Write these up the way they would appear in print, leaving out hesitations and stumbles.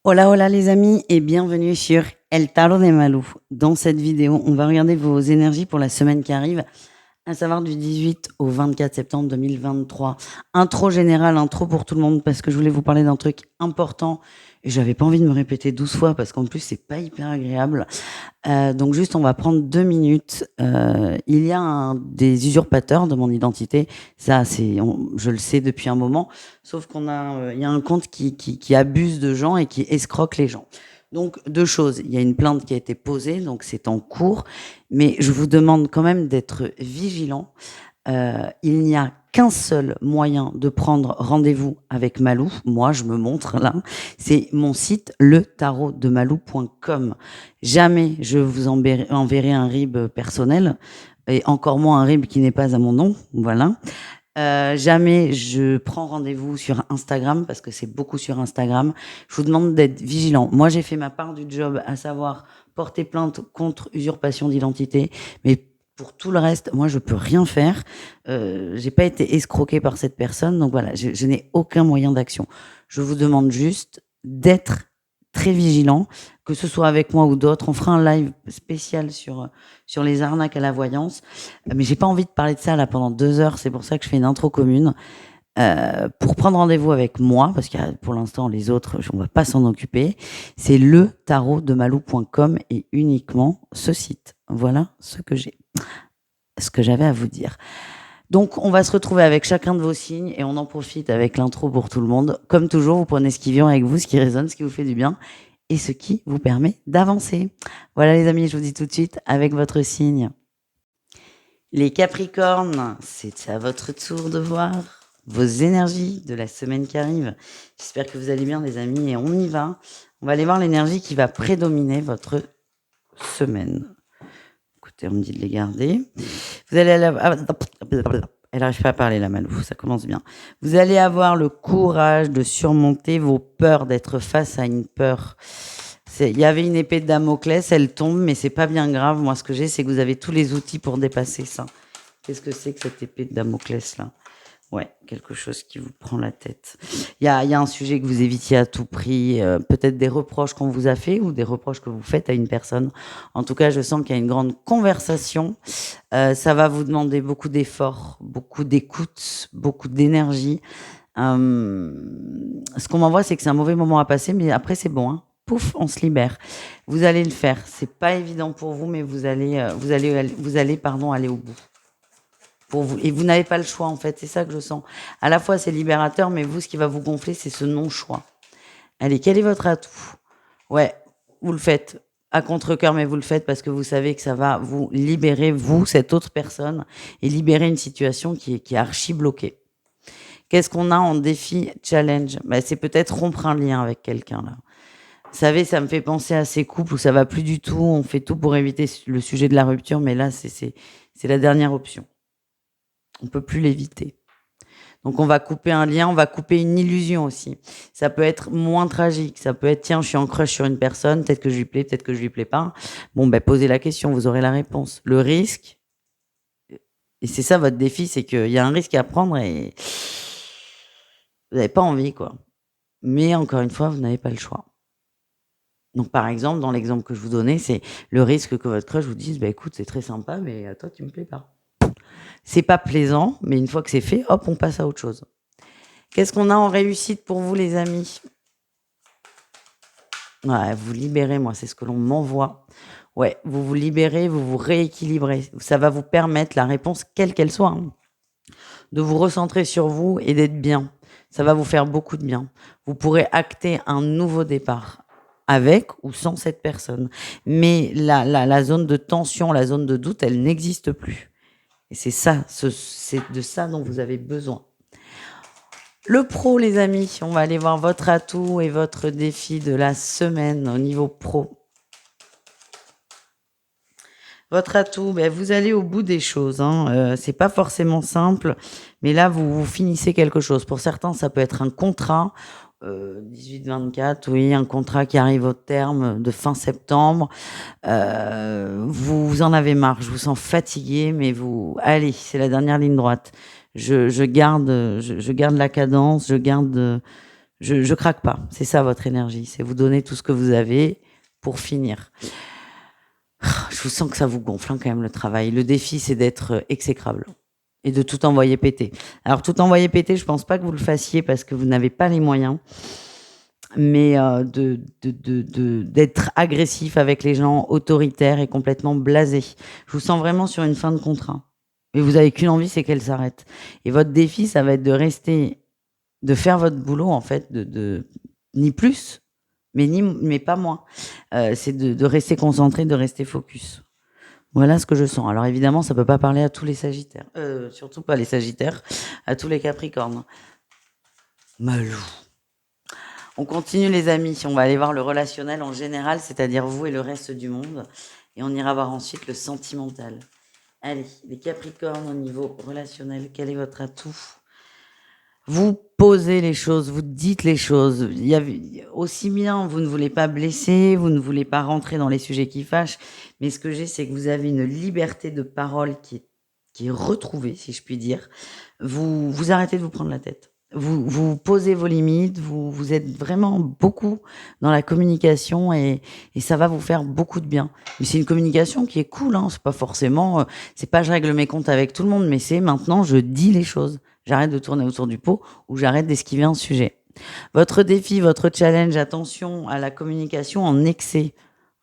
Hola, hola les amis et bienvenue sur El Tarot de Malou. Dans cette vidéo, on va regarder vos énergies pour la semaine qui arrive, à savoir du 18 au 24 septembre 2023. Intro générale, intro pour tout le monde parce que je voulais vous parler d'un truc important et j'avais pas envie de me répéter 12 fois parce qu'en plus c'est pas hyper agréable. Donc juste on va prendre 2 minutes. Il y a des usurpateurs de mon identité. Ça je le sais depuis un moment. Sauf il y a un compte qui abuse de gens et qui escroque les gens. Donc, 2 choses. Il y a une plainte qui a été posée, donc c'est en cours. Mais je vous demande quand même d'être vigilant. Il n'y a qu'un seul moyen de prendre rendez-vous avec Malou. Moi, je me montre là. C'est mon site, letarotdemalou.com. Jamais je vous enverrai un RIB personnel et encore moins un RIB qui n'est pas à mon nom. Voilà. Jamais je prends rendez-vous sur Instagram parce que c'est beaucoup sur Instagram. Je vous demande d'être vigilant. Moi, j'ai fait ma part du job, à savoir porter plainte contre usurpation d'identité, mais pour tout le reste, moi, je peux rien faire. J'ai pas été escroquée par cette personne, donc voilà, je n'ai aucun moyen d'action. Je vous demande juste d'être très vigilant, que ce soit avec moi ou d'autres. On fera un live spécial sur les arnaques à la voyance. Mais j'ai pas envie de parler de ça là pendant 2 heures. C'est pour ça que je fais une intro commune. Pour prendre rendez-vous avec moi, parce que pour l'instant les autres, on va pas s'en occuper. C'est letarotdemalou.com et uniquement ce site. Voilà ce que j'avais à vous dire. Donc, on va se retrouver avec chacun de vos signes et on en profite avec l'intro pour tout le monde. Comme toujours, vous prenez ce qui vient avec vous, ce qui résonne, ce qui vous fait du bien et ce qui vous permet d'avancer. Voilà les amis, je vous dis tout de suite avec votre signe. Les Capricornes, c'est à votre tour de voir vos énergies de la semaine qui arrive. J'espère que vous allez bien les amis et on y va. On va aller voir l'énergie qui va prédominer votre semaine. Écoutez, on me dit de les garder. Vous allez elle n'arrive pas à parler la Malou, ça commence bien. Vous allez avoir le courage de surmonter vos peurs, d'être face à une peur. Il y avait une épée de Damoclès, elle tombe, mais c'est pas bien grave. Moi, ce que j'ai, c'est que vous avez tous les outils pour dépasser ça. Qu'est-ce que c'est que cette épée de Damoclès là? Ouais, quelque chose qui vous prend la tête. Il y a un sujet que vous évitiez à tout prix, peut-être des reproches qu'on vous a fait ou des reproches que vous faites à une personne. En tout cas, je sens qu'il y a une grande conversation. Ça va vous demander beaucoup d'efforts, beaucoup d'écoute, beaucoup d'énergie. Ce qu'on m'envoie, c'est que c'est un mauvais moment à passer, mais après c'est bon, hein. Pouf, on se libère. Vous allez le faire. C'est pas évident pour vous, mais vous allez aller au bout. Pour vous. Et vous n'avez pas le choix, en fait. C'est ça que je sens. À la fois, c'est libérateur, mais vous, ce qui va vous gonfler, c'est ce non-choix. Allez, quel est votre atout? Ouais, vous le faites à contre-cœur, mais vous le faites parce que vous savez que ça va vous libérer, vous, cette autre personne, et libérer une situation qui est archi bloquée. Qu'est-ce qu'on a en défi challenge? C'est peut-être rompre un lien avec quelqu'un, là. Vous savez, ça me fait penser à ces couples où ça va plus du tout, on fait tout pour éviter le sujet de la rupture, mais là, c'est la dernière option. On peut plus l'éviter. Donc on va couper un lien, on va couper une illusion aussi. Ça peut être moins tragique, ça peut être tiens, je suis en crush sur une personne, peut-être que je lui plais, peut-être que je lui plais pas. Bon posez la question, vous aurez la réponse. Le risque, et c'est ça votre défi, c'est qu'il y a un risque à prendre et vous n'avez pas envie quoi. Mais encore une fois, vous n'avez pas le choix. Donc par exemple, dans l'exemple que je vous donnais, c'est le risque que votre crush vous dise écoute, c'est très sympa, mais toi tu me plais pas. C'est pas plaisant, mais une fois que c'est fait, hop, on passe à autre chose. Qu'est-ce qu'on a en réussite pour vous, les amis? Ouais, vous libérez, moi, c'est ce que l'on m'envoie. Ouais, vous vous libérez, vous vous rééquilibrez. Ça va vous permettre, la réponse, quelle qu'elle soit, hein, de vous recentrer sur vous et d'être bien. Ça va vous faire beaucoup de bien. Vous pourrez acter un nouveau départ avec ou sans cette personne. Mais la zone de tension, la zone de doute, elle n'existe plus. Et c'est ça, c'est de ça dont vous avez besoin. Le pro, les amis, on va aller voir votre atout et votre défi de la semaine au niveau pro. Votre atout, vous allez au bout des choses. C'est pas forcément simple, mais là, vous finissez quelque chose. Pour certains, ça peut être un contrat. 18-24, oui, un contrat qui arrive au terme de fin septembre. Vous en avez marre, je vous sens fatigué, mais allez, c'est la dernière ligne droite. Je garde la cadence, je garde Je craque pas. C'est ça votre énergie. C'est vous donner tout ce que vous avez pour finir. Je vous sens que ça vous gonfle hein, quand même le travail. Le défi, c'est d'être exécrable et de tout envoyer péter. Alors tout envoyer péter, je pense pas que vous le fassiez parce que vous n'avez pas les moyens, mais d'être agressif avec les gens, autoritaire et complètement blasé. Je vous sens vraiment sur une fin de contrat. Et vous avez qu'une envie, c'est qu'elle s'arrête. Et votre défi, ça va être de rester, de faire votre boulot en fait, ni plus, mais pas moins. C'est de rester concentré, de rester focus. Voilà ce que je sens. Alors évidemment, ça peut pas parler à tous les Sagittaires, surtout pas les Sagittaires, à tous les Capricornes. Malou. On continue les amis, on va aller voir le relationnel en général, c'est-à-dire vous et le reste du monde, et on ira voir ensuite le sentimental. Allez, les Capricornes au niveau relationnel, quel est votre atout? Vous posez les choses, vous dites les choses. Il y a, aussi bien, vous ne voulez pas blesser, vous ne voulez pas rentrer dans les sujets qui fâchent, mais ce que j'ai, c'est que vous avez une liberté de parole qui est retrouvée, si je puis dire. Vous arrêtez de vous prendre la tête. Vous posez vos limites, vous êtes vraiment beaucoup dans la communication et ça va vous faire beaucoup de bien. Mais c'est une communication qui est cool, hein. C'est pas forcément, c'est pas je règle mes comptes avec tout le monde, mais c'est maintenant je dis les choses. J'arrête de tourner autour du pot ou j'arrête d'esquiver un sujet. Votre défi, votre challenge, attention à la communication en excès.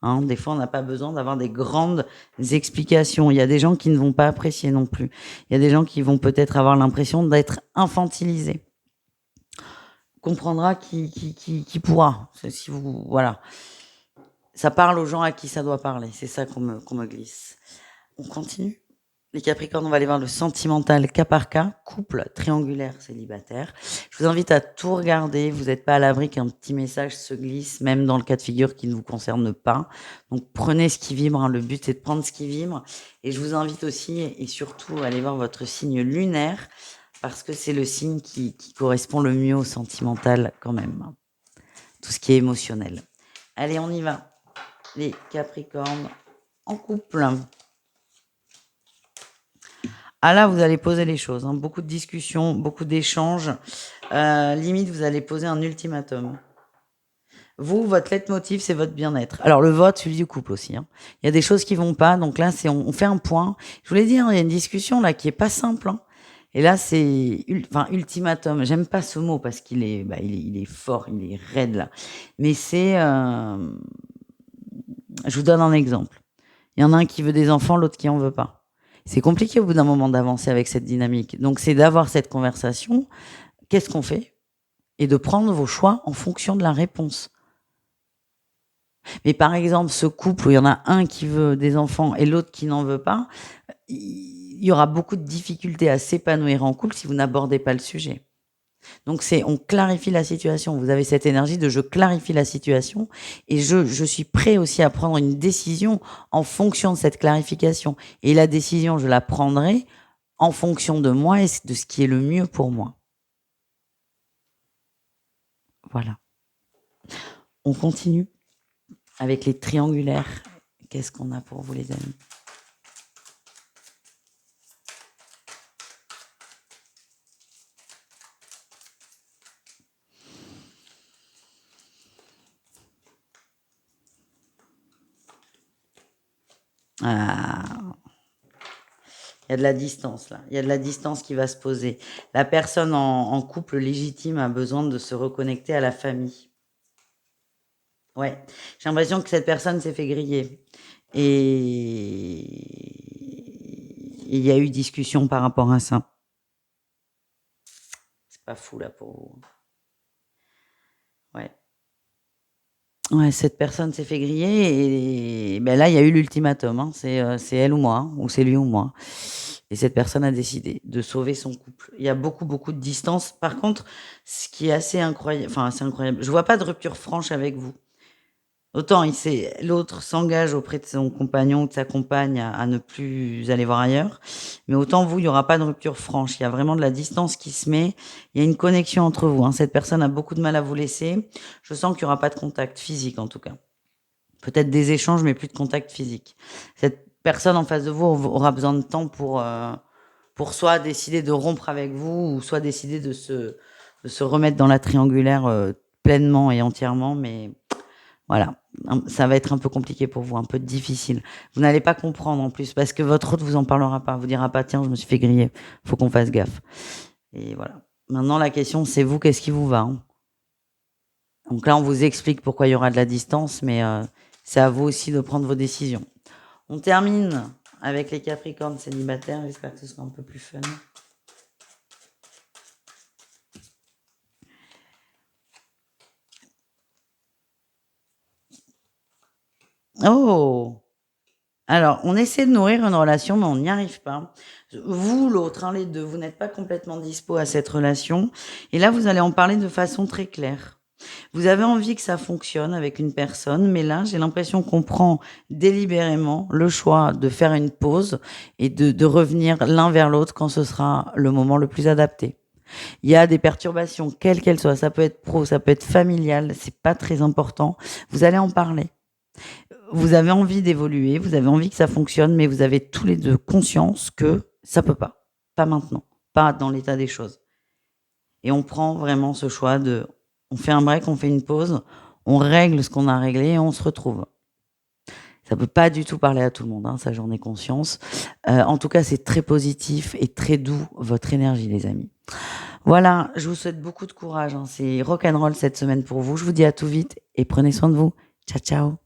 Hein, des fois, on n'a pas besoin d'avoir des grandes explications. Il y a des gens qui ne vont pas apprécier non plus. Il y a des gens qui vont peut-être avoir l'impression d'être infantilisés. Comprendra qui pourra. Si vous, voilà. Ça parle aux gens à qui ça doit parler. C'est ça qu'on me glisse. On continue. Les Capricornes, on va aller voir le sentimental cas par cas, couple triangulaire célibataire. Je vous invite à tout regarder. Vous n'êtes pas à l'abri qu'un petit message se glisse, même dans le cas de figure qui ne vous concerne pas. Donc prenez ce qui vibre. Hein. Le but c'est de prendre ce qui vibre. Et je vous invite aussi et surtout à aller voir votre signe lunaire parce que c'est le signe qui correspond le mieux au sentimental quand même. Tout ce qui est émotionnel. Allez, on y va. Les Capricornes en couple. Ah là, vous allez poser les choses. Hein. Beaucoup de discussions, beaucoup d'échanges. Limite, vous allez poser un ultimatum. Vous, votre leitmotiv, c'est votre bien-être. Alors le vote, celui du couple aussi. Hein. Il y a des choses qui vont pas. Donc là, on fait un point. Je voulais dire, il y a une discussion là qui est pas simple. Hein. Et là, c'est ultimatum. J'aime pas ce mot parce qu'il est, il est fort, il est raide là. Mais c'est, je vous donne un exemple. Il y en a un qui veut des enfants, l'autre qui en veut pas. C'est compliqué au bout d'un moment d'avancer avec cette dynamique. Donc, c'est d'avoir cette conversation. Qu'est-ce qu'on fait? Et de prendre vos choix en fonction de la réponse. Mais par exemple, ce couple où il y en a un qui veut des enfants et l'autre qui n'en veut pas, il y aura beaucoup de difficultés à s'épanouir en couple si vous n'abordez pas le sujet. Donc on clarifie la situation. Vous avez cette énergie de je clarifie la situation et je suis prêt aussi à prendre une décision en fonction de cette clarification. Et la décision, je la prendrai en fonction de moi et de ce qui est le mieux pour moi. Voilà. On continue avec les triangulaires. Qu'est-ce qu'on a pour vous les amis? Ah. Il y a de la distance là. Il y a de la distance qui va se poser. La personne en couple légitime a besoin de se reconnecter à la famille. Ouais. J'ai l'impression que cette personne s'est fait griller. Et il y a eu discussion par rapport à ça. C'est pas fou là pour vous. Ouais. Ouais, cette personne s'est fait griller et ben là, il y a eu l'ultimatum. Hein. C'est elle ou moi, hein, ou c'est lui ou moi. Et cette personne a décidé de sauver son couple. Il y a beaucoup, beaucoup de distance. Par contre, ce qui est assez incroyable, enfin assez incroyable, je vois pas de rupture franche avec vous. Autant l'autre s'engage auprès de son compagnon ou de sa compagne à ne plus aller voir ailleurs, mais autant vous, il y aura pas de rupture franche. Il y a vraiment de la distance qui se met. Il y a une connexion entre vous. Hein. Cette personne a beaucoup de mal à vous laisser. Je sens qu'il y aura pas de contact physique en tout cas. Peut-être des échanges, mais plus de contact physique. Cette personne en face de vous aura besoin de temps pour soit décider de rompre avec vous, ou soit décider de se remettre dans la triangulaire pleinement et entièrement, mais voilà, ça va être un peu compliqué pour vous, un peu difficile. Vous n'allez pas comprendre en plus, parce que votre hôte vous en parlera pas, vous dira pas, tiens, je me suis fait griller, faut qu'on fasse gaffe. Et voilà. Maintenant, la question, c'est vous, qu'est-ce qui vous va, hein? Donc là, on vous explique pourquoi il y aura de la distance, mais c'est à vous aussi de prendre vos décisions. On termine avec les Capricornes célibataires. J'espère que ce sera un peu plus fun. Oh! Alors, on essaie de nourrir une relation, mais on n'y arrive pas. Vous, l'autre, hein, les deux, vous n'êtes pas complètement dispo à cette relation. Et là, vous allez en parler de façon très claire. Vous avez envie que ça fonctionne avec une personne, mais là, j'ai l'impression qu'on prend délibérément le choix de faire une pause et de revenir l'un vers l'autre quand ce sera le moment le plus adapté. Il y a des perturbations, quelles qu'elles soient. Ça peut être pro, ça peut être familial, c'est pas très important. Vous allez en parler. Vous avez envie d'évoluer, vous avez envie que ça fonctionne, mais vous avez tous les deux conscience que ça peut pas. Pas maintenant. Pas dans l'état des choses. Et on prend vraiment ce choix de, on fait un break, on fait une pause, on règle ce qu'on a réglé et on se retrouve. Ça peut pas du tout parler à tout le monde, hein, ça j'en ai conscience. En tout cas, c'est très positif et très doux, votre énergie, les amis. Voilà, je vous souhaite beaucoup de courage, hein. C'est rock'n'roll cette semaine pour vous. Je vous dis à tout vite et prenez soin de vous. Ciao, ciao.